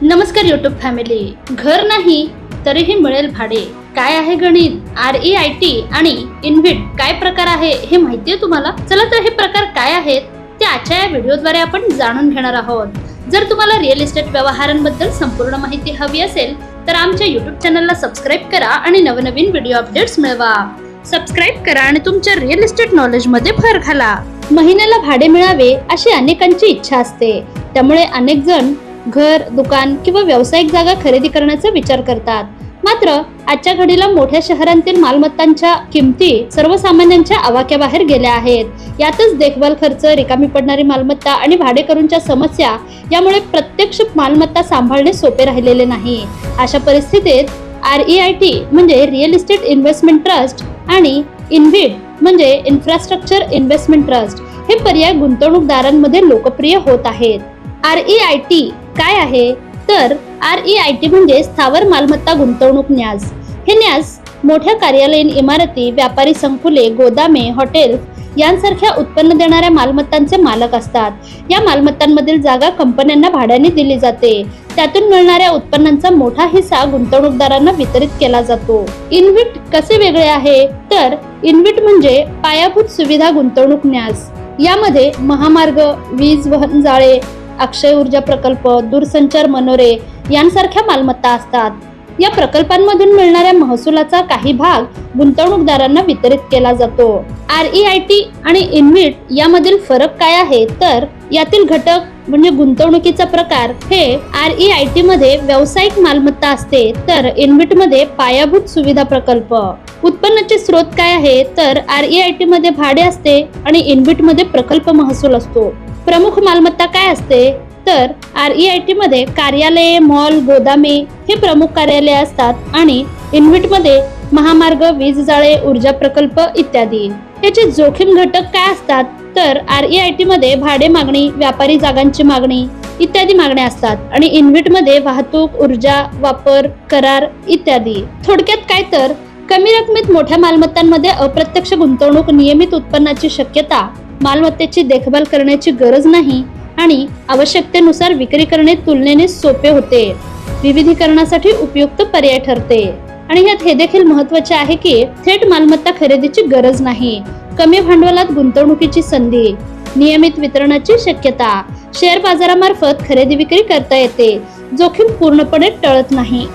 नमस्कार YouTube family. घर नाही तरीही मिळेल भाडे, काय आहे गणित? REIT आणि इन्व्हिट काय प्रकार आहे हे माहिती आहे तुम्हाला? चला तर हे प्रकार काय आहेत ते आजच्या या व्हिडिओद्वारे आपण जाणून घेणार आहोत. जर तुम्हाला रिअल इस्टेट व्यवहारांबद्दल संपूर्ण माहिती हवी असेल तर आमच्या यूट्यूब चॅनलला सबस्क्राईब करा आणि नवनवीन व्हिडिओ अपडेट्स मिळवा. सबस्क्राईब करा आणि तुमच्या रिअल इस्टेट नॉलेज मध्ये भर घाला. महिन्याला भाडे मिळावे अशी अनेकांची इच्छा असते, त्यामुळे अनेक जण घर, दुकान किंवा व्यावसायिक जागा खरेदी करण्याचा विचार करतात. मात्र आजच्या घडीला मोठ्या शहरांतील मालमत्तांच्या किमती सर्वसामान्यांच्या आवाक्याबाहेर गेल्या आहेत. यातच देखभाल खर्च, रिकामी पडणारी मालमत्ता आणि भाडेकरूंच्या समस्या यामुळे प्रत्यक्ष मालमत्ता सांभाळणे सोपे राहिलेले नाही. अशा परिस्थितीत REIT म्हणजे रिअल इस्टेट इन्व्हेस्टमेंट ट्रस्ट आणि इन्व्हिट म्हणजे इन्फ्रास्ट्रक्चर इन्व्हेस्टमेंट ट्रस्ट हे पर्याय गुंतवणूकदारांमध्ये लोकप्रिय होत आहेत. REIT काय आहे तर REIT म्हणजे स्थावर मालमत्ता गुंतवणूक न्यास. हे न्यास मोठ्या कार्यालयीन इमारती, व्यापारी संकुले, गोदामे, हॉटेल यांसारख्या उत्पन्न देणाऱ्या मालमत्तांचे मालक असतात. या मालमत्तांमधील जागा कंपन्यांना भाड्याने दिली जाते. त्यातून मिळणाऱ्या उत्पन्नाचा मोठा हिस्सा गुंतवणूकदारांना वितरित केला जातो. इन्व्हिट कसे वेगळे आहे तर इन्व्हिट म्हणजे पायाभूत सुविधा गुंतवणूक न्यास. यामध्ये महामार्ग, वीज वहन जाळे, अक्षय ऊर्जा प्रकल्प, दूरसंचार मनोरे यांसारख्या मालमत्ता असतात. या प्रकल्पांमधून मिळणाऱ्या महसुलाचा काही भाग गुंतवणूकदारांना वितरित केला जातो. REIT आणि इन्व्हिट यामधील फरक काय आहे तर यातील घटक म्हणजे गुंतवणुकीचा प्रकार हे REIT मध्ये व्यावसायिक मालमत्ता असते तर इन्व्हिट मध्ये पायाभूत सुविधा प्रकल्प. उत्पन्नाचे स्रोत काय आहे तर REIT मध्ये भाडे असते आणि इन्व्हिट मध्ये प्रकल्प महसूल असतो. प्रमुख मालमत्ता काय असते तर REIT मध्ये कार्यालये, मॉल, गोदामे हे प्रमुख कार्यालये असतात आणि इन्व्हिट मध्ये महामार्ग, वीज जाळे, ऊर्जा प्रकल्प इत्यादी. याचे जोखीम घटक काय असतात तर REIT मध्ये भाडे मागणी, व्यापारी जागांची मागणी इत्यादी मागण्या असतात आणि इन्व्हिट मध्ये वाहतूक, ऊर्जा वापर, करार इत्यादी. थोडक्यात काय तर कमी रकमेत मोठ्या मालमत्तांमध्ये अप्रत्यक्ष गुंतवणूक, नियमित उत्पन्नाची शक्यता, मालमत्तेची देखभाल करण्याची गरज नाही आणि आवश्यकतेनुसार विक्री करणे तुलनेने सोपे होते. विविधीकरणासाठी उपयुक्त पर्याय ठरते. आणि यात हे देखील महत्त्वाचे आहे की थेट मालमत्ता खरेदीची गरज नाही. कमी भांडवलात गुंतवणुकीची संधी, नियमित वितरणाची शक्यता, शेअर बाजारामार्फत खरेदी विक्री करता येते. जोखीम पूर्णपणे टळत नाही.